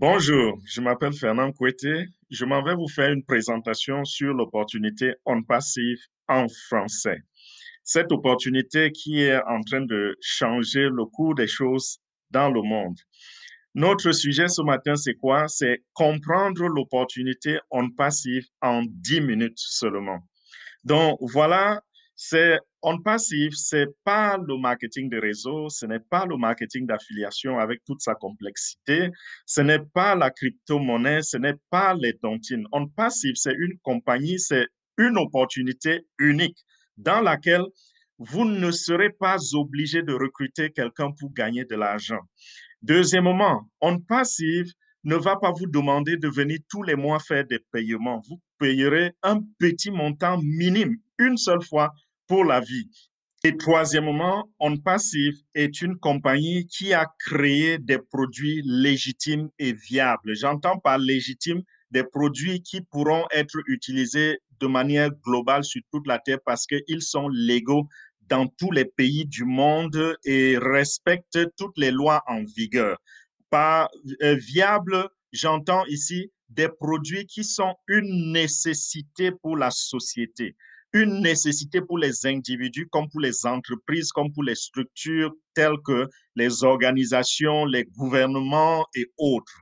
Bonjour, je m'appelle Fernand Kouete. Je m'en vais vous faire une présentation sur l'opportunité On Passive en français. Cette opportunité qui est en train de changer le cours des choses dans le monde. Notre sujet ce matin, c'est quoi? C'est comprendre l'opportunité On Passive en 10 minutes seulement. Donc voilà, c'est on passive, c'est pas le marketing de réseau, ce n'est pas le marketing d'affiliation avec toute sa complexité, ce n'est pas la crypto-monnaie, ce n'est pas les tontines. On passive, c'est une compagnie, c'est une opportunité unique dans laquelle vous ne serez pas obligé de recruter quelqu'un pour gagner de l'argent. Deuxièmement, on passive ne va pas vous demander de venir tous les mois faire des paiements. Vous payerez un petit montant minime une seule fois pour la vie. Et troisièmement, On Passive est une compagnie qui a créé des produits légitimes et viables. J'entends par légitime des produits qui pourront être utilisés de manière globale sur toute la Terre parce qu'ils sont légaux dans tous les pays du monde et respectent toutes les lois en vigueur. Par viable, j'entends ici des produits qui sont une nécessité pour la société, une nécessité pour les individus comme pour les entreprises, comme pour les structures telles que les organisations, les gouvernements et autres.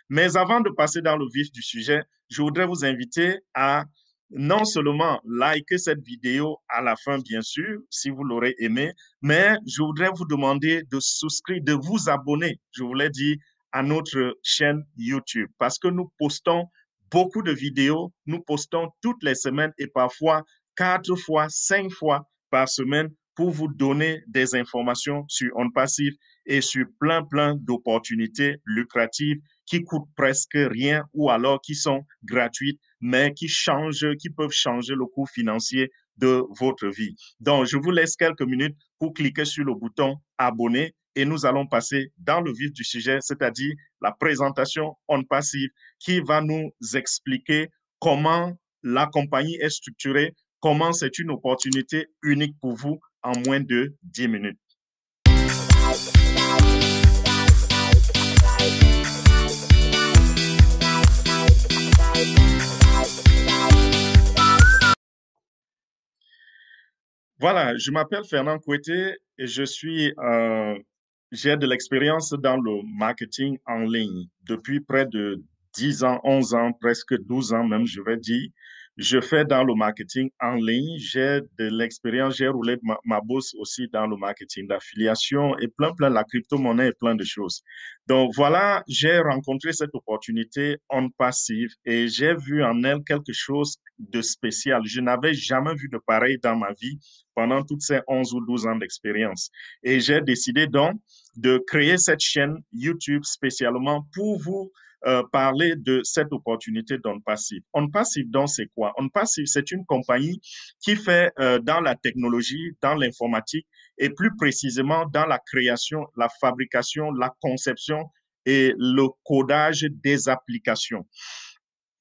Mais avant de passer dans le vif du sujet, je voudrais vous inviter à non seulement liker cette vidéo à la fin, bien sûr, si vous l'aurez aimé, mais je voudrais vous demander de souscrire, de vous abonner, je vous l'ai dit, à notre chaîne YouTube parce que nous postons beaucoup de vidéos, nous postons toutes les semaines et parfois 4 fois, 5 fois par semaine pour vous donner des informations sur OnPassive et sur plein d'opportunités lucratives qui coûtent presque rien ou alors qui sont gratuites, mais qui changent, qui peuvent changer le cours financier de votre vie. Donc, je vous laisse quelques minutes pour cliquer sur le bouton abonner et nous allons passer dans le vif du sujet, c'est-à-dire la présentation On Passive qui va nous expliquer comment la compagnie est structurée, comment c'est une opportunité unique pour vous en moins de 10 minutes. Voilà, je m'appelle Fernand Kouete et j'ai de l'expérience dans le marketing en ligne depuis près de 10 ans, 11 ans, presque 12 ans même, je vais dire. Je fais dans le marketing en ligne, j'ai de l'expérience, j'ai roulé ma bourse aussi dans le marketing d'affiliation et plein, la crypto-monnaie et plein de choses. Donc voilà, j'ai rencontré cette opportunité on passive et j'ai vu en elle quelque chose de spécial. Je n'avais jamais vu de pareil dans ma vie pendant toutes ces 11 ou 12 ans d'expérience. Et j'ai décidé donc de créer cette chaîne YouTube spécialement pour vous parler de cette opportunité d'OnPassive. OnPassive, donc, c'est quoi? OnPassive, c'est une compagnie qui fait dans la technologie, dans l'informatique et plus précisément dans la création, la fabrication, la conception et le codage des applications.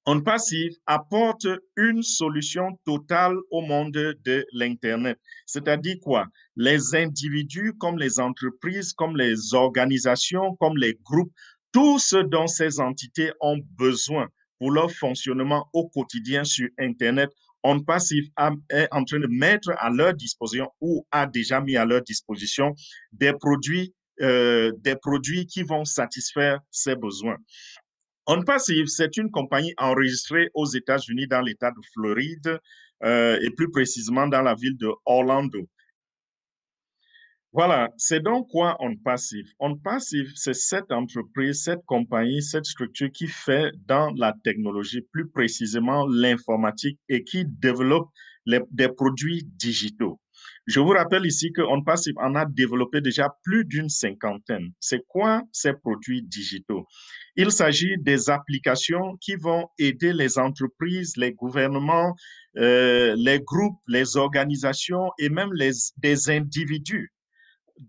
OnPassive apporte une solution totale au monde de l'Internet. C'est-à-dire quoi? Les individus, comme les entreprises, comme les organisations, comme les groupes, tout ce dont ces entités ont besoin pour leur fonctionnement au quotidien sur Internet, OnPassive est en train de mettre à leur disposition ou a déjà mis à leur disposition des produits qui vont satisfaire ces besoins. OnPassive, c'est une compagnie enregistrée aux États-Unis dans l'État de Floride et plus précisément dans la ville de Orlando. Voilà, c'est donc quoi OnPassive? OnPassive, c'est cette entreprise, cette compagnie, cette structure qui fait dans la technologie, plus précisément l'informatique et qui développe des produits digitaux. Je vous rappelle ici que OnPassive en a développé déjà plus d'une cinquantaine. C'est quoi ces produits digitaux? Il s'agit des applications qui vont aider les entreprises, les gouvernements, les groupes, les organisations et même des individus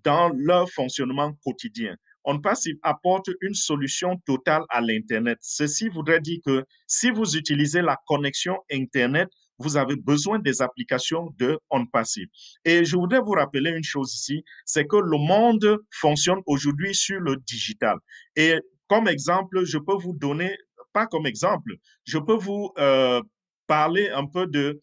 dans leur fonctionnement quotidien. OnPassive apporte une solution totale à l'Internet. Ceci voudrait dire que si vous utilisez la connexion Internet, vous avez besoin des applications de OnPassive. Et je voudrais vous rappeler une chose ici, c'est que le monde fonctionne aujourd'hui sur le digital. Et comme exemple, je peux vous donner, pas comme exemple, je peux vous parler un peu de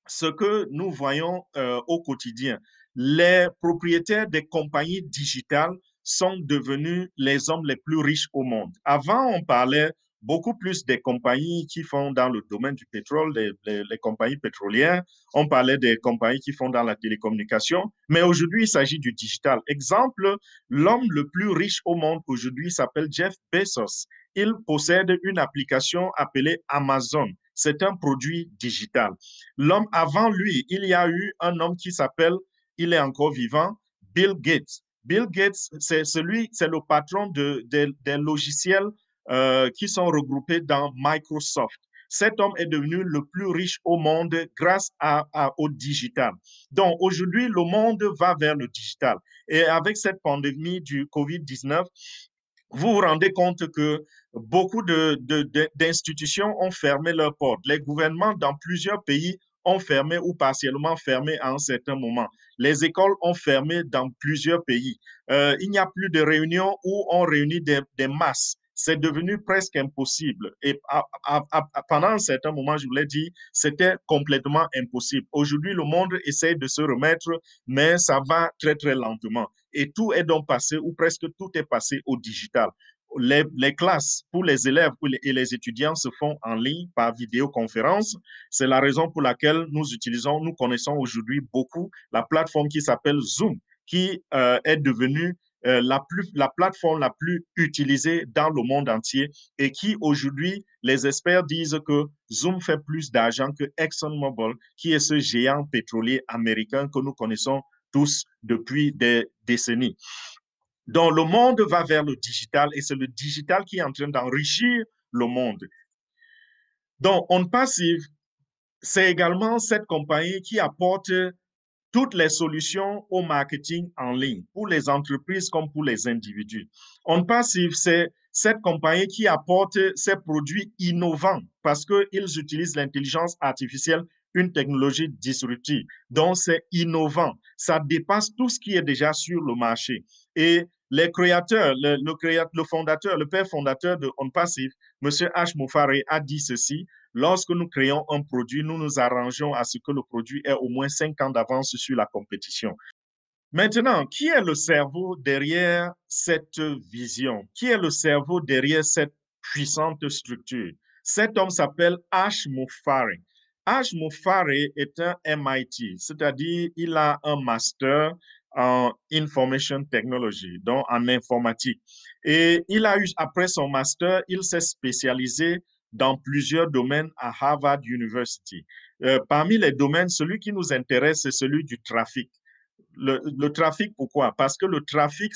ce que nous voyons au quotidien. Les propriétaires des compagnies digitales sont devenus les hommes les plus riches au monde. Avant, on parlait beaucoup plus des compagnies qui font dans le domaine du pétrole, les compagnies pétrolières. On parlait des compagnies qui font dans la télécommunication. Mais aujourd'hui, il s'agit du digital. Exemple, l'homme le plus riche au monde aujourd'hui s'appelle Jeff Bezos. Il possède une application appelée Amazon. C'est un produit digital. L'homme avant lui, il y a eu un homme qui s'appelle, il est encore vivant, Bill Gates. Bill Gates, c'est le patron des logiciels qui sont regroupés dans Microsoft. Cet homme est devenu le plus riche au monde grâce au digital. Donc aujourd'hui, le monde va vers le digital. Et avec cette pandémie du COVID-19, vous vous rendez compte que beaucoup d'institutions ont fermé leurs portes. Les gouvernements dans plusieurs pays ont fermé ou partiellement fermé à un certain moment. Les écoles ont fermé dans plusieurs pays. Il n'y a plus de réunions où on réunit des masses. C'est devenu presque impossible. Et pendant un certain moment, je vous l'ai dit, c'était complètement impossible. Aujourd'hui, le monde essaie de se remettre, mais ça va très, très lentement. Et tout est donc passé, ou presque tout est passé au digital. Les classes pour les élèves et les étudiants se font en ligne par vidéoconférence. C'est la raison pour laquelle nous connaissons aujourd'hui beaucoup la plateforme qui s'appelle Zoom, qui est devenue la plateforme la plus utilisée dans le monde entier et qui aujourd'hui, les experts disent que Zoom fait plus d'argent que ExxonMobil, qui est ce géant pétrolier américain que nous connaissons tous depuis des décennies. Donc, le monde va vers le digital et c'est le digital qui est en train d'enrichir le monde. Donc, OnPassive, c'est également cette compagnie qui apporte toutes les solutions au marketing en ligne, pour les entreprises comme pour les individus. OnPassive, c'est cette compagnie qui apporte ces produits innovants parce qu'ils utilisent l'intelligence artificielle, une technologie disruptive. Donc, c'est innovant. Ça dépasse tout ce qui est déjà sur le marché. Et les créateurs, le fondateur, le père fondateur de OnPassive, M. H. Moufare, a dit ceci: lorsque nous créons un produit, nous nous arrangeons à ce que le produit ait au moins 5 ans d'avance sur la compétition. Maintenant, qui est le cerveau derrière cette vision? Qui est le cerveau derrière cette puissante structure? Cet homme s'appelle Ash Mufareh. Ash Mufareh est un MIT, c'est-à-dire il a un master en Information Technology, donc en informatique. Et il a eu, après son master, il s'est spécialisé dans plusieurs domaines à Harvard University. Parmi les domaines, celui qui nous intéresse, c'est celui du trafic. Le trafic, pourquoi? Parce que le trafic,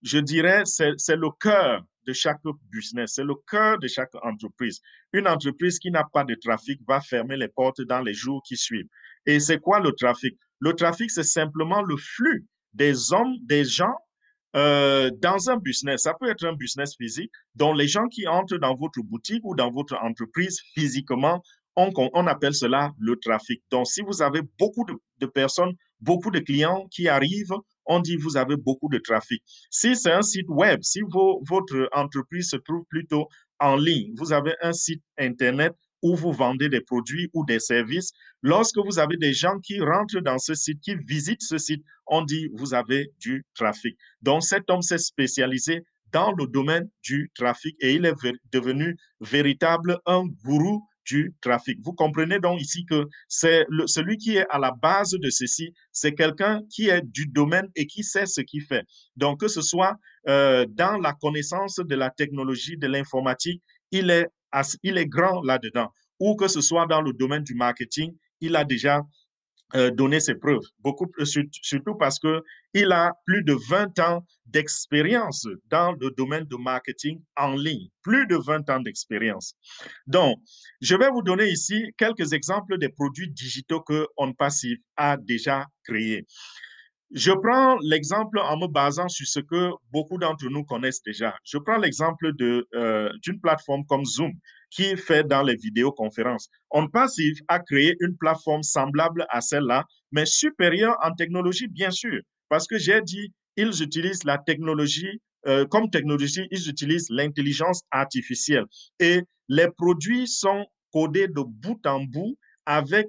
je dirais, c'est le cœur de chaque business, c'est le cœur de chaque entreprise. Une entreprise qui n'a pas de trafic va fermer les portes dans les jours qui suivent. Et c'est quoi le trafic? Le trafic, c'est simplement le flux des hommes, des gens dans un business. Ça peut être un business physique, dont les gens qui entrent dans votre boutique ou dans votre entreprise physiquement, on appelle cela le trafic. Donc, si vous avez beaucoup de personnes, beaucoup de clients qui arrivent, on dit vous avez beaucoup de trafic. Si c'est un site web, si votre entreprise se trouve plutôt en ligne, vous avez un site Internet où vous vendez des produits ou des services, lorsque vous avez des gens qui rentrent dans ce site, qui visitent ce site, on dit vous avez du trafic. Donc, cet homme s'est spécialisé dans le domaine du trafic et il est devenu véritable un gourou du trafic. Vous comprenez donc ici que c'est celui qui est à la base de ceci, c'est quelqu'un qui est du domaine et qui sait ce qu'il fait. Donc, que ce soit dans la connaissance de la technologie, de l'informatique, il est grand là-dedans. Ou que ce soit dans le domaine du marketing, il a déjà donner ses preuves, surtout parce qu'il a plus de 20 ans d'expérience dans le domaine de marketing en ligne, plus de 20 ans d'expérience. Donc, je vais vous donner ici quelques exemples des produits digitaux que OnPassive a déjà créés. Je prends l'exemple en me basant sur ce que beaucoup d'entre nous connaissent déjà. Je prends l'exemple d'une plateforme comme Zoom. qui fait dans les vidéoconférences. OnPassive a créé une plateforme semblable à celle-là, mais supérieure en technologie, bien sûr, parce que j'ai dit, ils utilisent la technologie, comme technologie, ils utilisent l'intelligence artificielle et les produits sont codés de bout en bout avec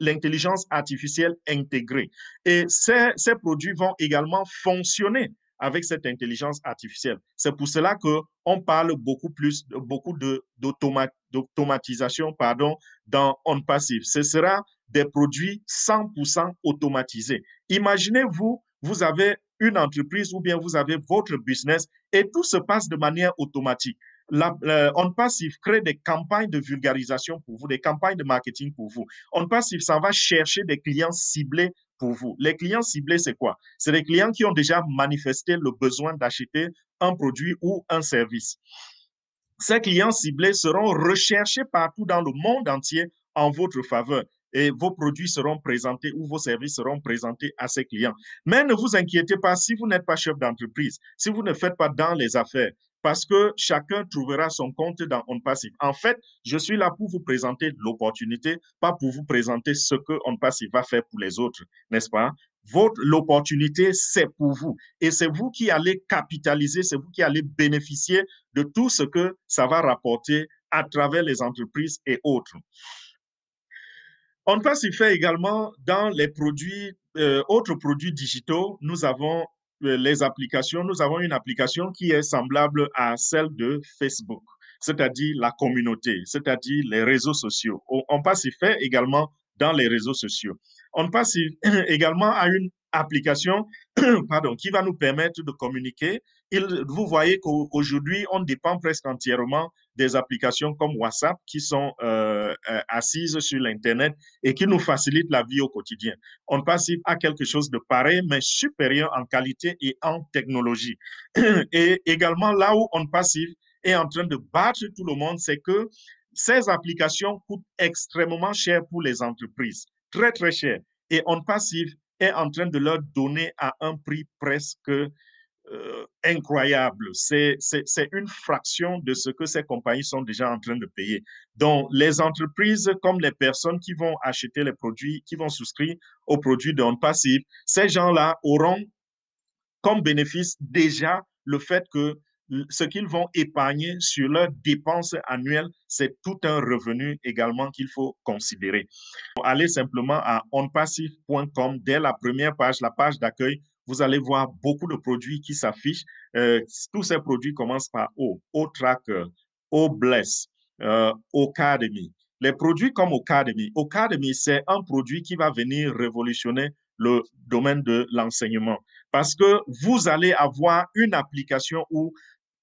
l'intelligence artificielle intégrée. Et ces produits vont également fonctionner avec cette intelligence artificielle. C'est pour cela qu'on parle beaucoup plus, beaucoup d'automatisation, dans OnPassive. Ce sera des produits 100% automatisés. Imaginez-vous, vous avez une entreprise ou bien vous avez votre business et tout se passe de manière automatique. OnPassive crée des campagnes de vulgarisation pour vous, des campagnes de marketing pour vous. OnPassive, ça va chercher des clients ciblés pour vous. Les clients ciblés, c'est quoi? C'est des clients qui ont déjà manifesté le besoin d'acheter un produit ou un service. Ces clients ciblés seront recherchés partout dans le monde entier en votre faveur et vos produits seront présentés ou vos services seront présentés à ces clients. Mais ne vous inquiétez pas si vous n'êtes pas chef d'entreprise, si vous ne faites pas dans les affaires, parce que chacun trouvera son compte dans OnPassive. En fait, je suis là pour vous présenter l'opportunité, pas pour vous présenter ce que OnPassive va faire pour les autres, n'est-ce pas? L'opportunité, c'est pour vous. Et c'est vous qui allez capitaliser, c'est vous qui allez bénéficier de tout ce que ça va rapporter à travers les entreprises et autres. On peut s'y faire également dans les produits, autres produits digitaux. Nous avons les applications. Nous avons une application qui est semblable à celle de Facebook, c'est-à-dire la communauté, c'est-à-dire les réseaux sociaux. On peut s'y faire également dans les réseaux sociaux. On passe également à une application qui va nous permettre de communiquer. Vous voyez qu'aujourd'hui, on dépend presque entièrement des applications comme WhatsApp qui sont assises sur l'Internet et qui nous facilitent la vie au quotidien. On passe à quelque chose de pareil, mais supérieur en qualité et en technologie. Et également, là où on passive est en train de battre tout le monde, c'est que ces applications coûtent extrêmement cher pour les entreprises, très, très cher. Et On Passive est en train de leur donner à un prix presque incroyable. C'est une fraction de ce que ces compagnies sont déjà en train de payer. Donc, les entreprises comme les personnes qui vont acheter les produits, qui vont souscrire aux produits de On Passive, ces gens-là auront comme bénéfice déjà le fait que ce qu'ils vont épargner sur leurs dépenses annuelles, c'est tout un revenu également qu'il faut considérer. Allez simplement à onpassive.com. Dès la première page, la page d'accueil, vous allez voir beaucoup de produits qui s'affichent. Tous ces produits commencent par O, O-Tracker, O-Bless, Ocademy. Les produits comme Ocademy, Ocademy, c'est un produit qui va venir révolutionner le domaine de l'enseignement parce que vous allez avoir une application où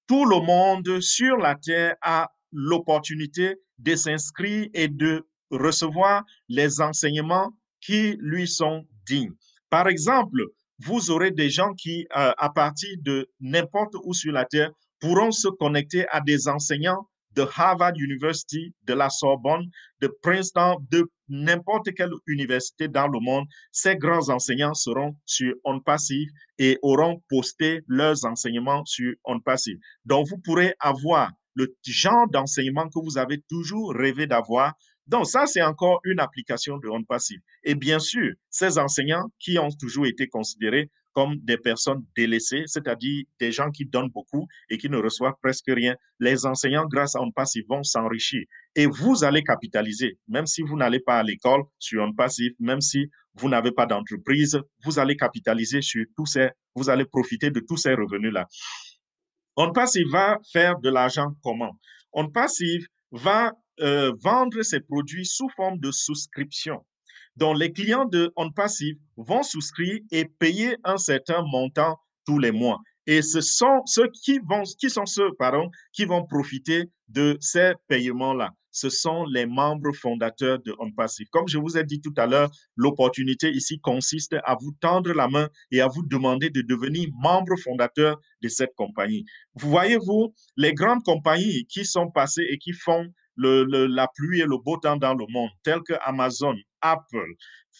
tout le monde sur la Terre a l'opportunité de s'inscrire et de recevoir les enseignements qui lui sont dignes. Par exemple, vous aurez des gens qui, à partir de n'importe où sur la Terre, pourront se connecter à des enseignants de Harvard University, de la Sorbonne, de Princeton, de n'importe quelle université dans le monde. Ces grands enseignants seront sur OnPassive et auront posté leurs enseignements sur OnPassive. Donc, vous pourrez avoir le genre d'enseignement que vous avez toujours rêvé d'avoir. Donc, ça, c'est encore une application de OnPassive. Et bien sûr, ces enseignants qui ont toujours été considérés comme des personnes délaissées, c'est-à-dire des gens qui donnent beaucoup et qui ne reçoivent presque rien, les enseignants, grâce à OnPassive, vont s'enrichir. Et vous allez capitaliser, même si vous n'allez pas à l'école sur OnPassive, même si vous n'avez pas d'entreprise, vous allez capitaliser sur tous ces, vous allez profiter de tous ces revenus-là. OnPassive va faire de l'argent comment? OnPassive va vendre ses produits sous forme de souscription. Donc, les clients de OnPassive vont souscrire et payer un certain montant tous les mois. Et ce sont ceux qui vont profiter de ces paiements-là. Ce sont les membres fondateurs de OnPassive. Comme je vous ai dit tout à l'heure, l'opportunité ici consiste à vous tendre la main et à vous demander de devenir membre fondateur de cette compagnie. Vous voyez-vous, les grandes compagnies qui sont passées et qui font la pluie et le beau temps dans le monde, telles que Amazon, Apple,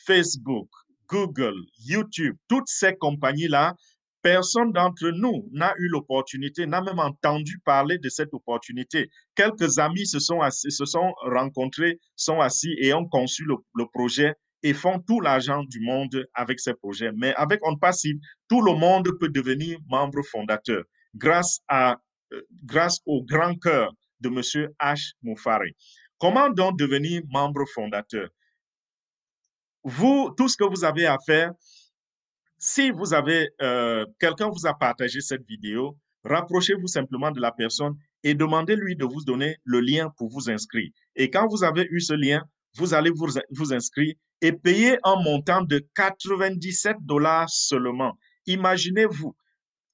Facebook, Google, YouTube, toutes ces compagnies-là Personne d'entre nous n'a eu l'opportunité, n'a même entendu parler de cette opportunité. Quelques amis se sont rencontrés, sont assis et ont conçu le projet et font tout l'argent du monde avec ces projets. Mais avec On Passive, tout le monde peut devenir membre fondateur grâce au grand cœur de M. H. Moufari. Comment donc devenir membre fondateur? Vous, tout ce que vous avez à faire, si vous avez, quelqu'un vous a partagé cette vidéo, rapprochez-vous simplement de la personne et demandez-lui de vous donner le lien pour vous inscrire. Et quand vous avez eu ce lien, vous allez vous inscrire et payer un montant de 97 dollars seulement. Imaginez-vous,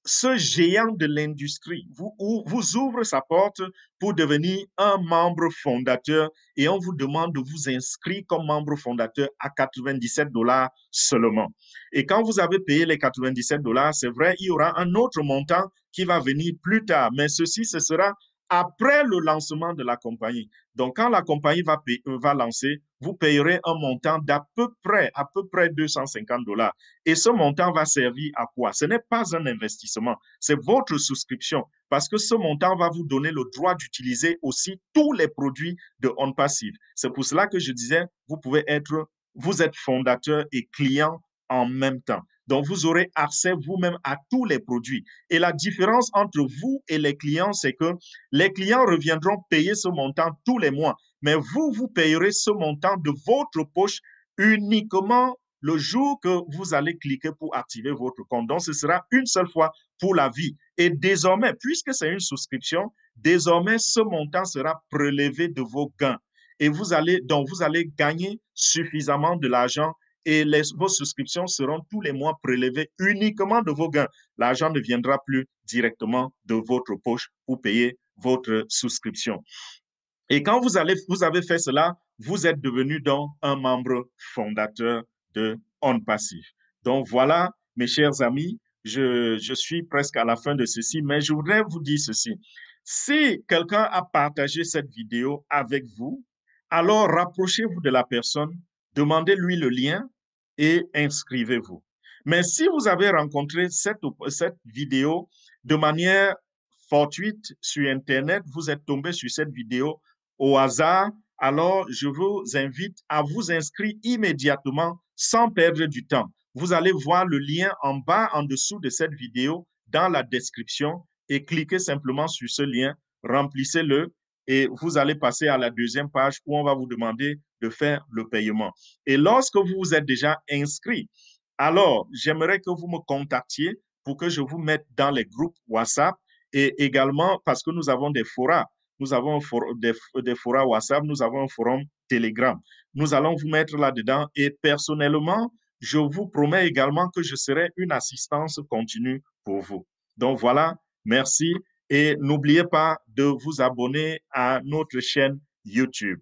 ce géant de l'industrie vous ouvre sa porte pour devenir un membre fondateur et on vous demande de vous inscrire comme membre fondateur à 97 dollars seulement. Et quand vous avez payé les 97 dollars, c'est vrai, il y aura un autre montant qui va venir plus tard, mais ceci, ce sera après le lancement de la compagnie. Donc, quand la compagnie va lancer, vous payerez un montant d'à peu près 250 dollars. Et ce montant va servir à quoi? Ce n'est pas un investissement, c'est votre souscription parce que ce montant va vous donner le droit d'utiliser aussi tous les produits de On Passive. C'est pour cela que je disais, vous êtes fondateur et client en même temps. Donc, vous aurez accès vous-même à tous les produits. Et la différence entre vous et les clients, c'est que les clients reviendront payer ce montant tous les mois, mais vous payerez ce montant de votre poche uniquement le jour que vous allez cliquer pour activer votre compte. Donc, ce sera une seule fois pour la vie. Et désormais, puisque c'est une souscription, désormais, ce montant sera prélevé de vos gains. Et vous allez gagner suffisamment de l'argent et vos souscriptions seront tous les mois prélevées uniquement de vos gains. L'argent ne viendra plus directement de votre poche pour payer votre souscription. Et quand vous avez fait cela, vous êtes devenu donc un membre fondateur de On Passive. Donc voilà, mes chers amis, je suis presque à la fin de ceci, mais je voudrais vous dire ceci. Si quelqu'un a partagé cette vidéo avec vous, alors rapprochez-vous de la personne, demandez-lui le lien et inscrivez-vous. Mais si vous avez rencontré cette vidéo de manière fortuite sur Internet, vous êtes tombé sur cette vidéo au hasard, alors je vous invite à vous inscrire immédiatement sans perdre du temps. Vous allez voir le lien en bas, en dessous de cette vidéo, dans la description, et cliquez simplement sur ce lien, remplissez-le, et vous allez passer à la deuxième page où on va vous demander de faire le paiement. Et lorsque vous vous êtes déjà inscrit, alors j'aimerais que vous me contactiez pour que je vous mette dans les groupes WhatsApp et également parce que nous avons des forums. Nous avons des forums WhatsApp, nous avons un forum Telegram. Nous allons vous mettre là-dedans et personnellement, je vous promets également que je serai une assistance continue pour vous. Donc voilà, merci et n'oubliez pas de vous abonner à notre chaîne YouTube.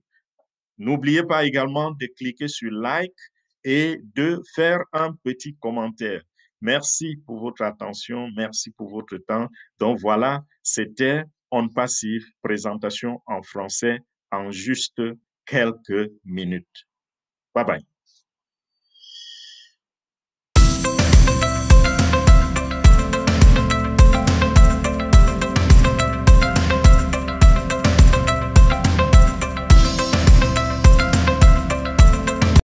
N'oubliez pas également de cliquer sur like et de faire un petit commentaire. Merci pour votre attention, merci pour votre temps. Donc voilà, c'était On Passive, présentation en français en juste quelques minutes. Bye bye.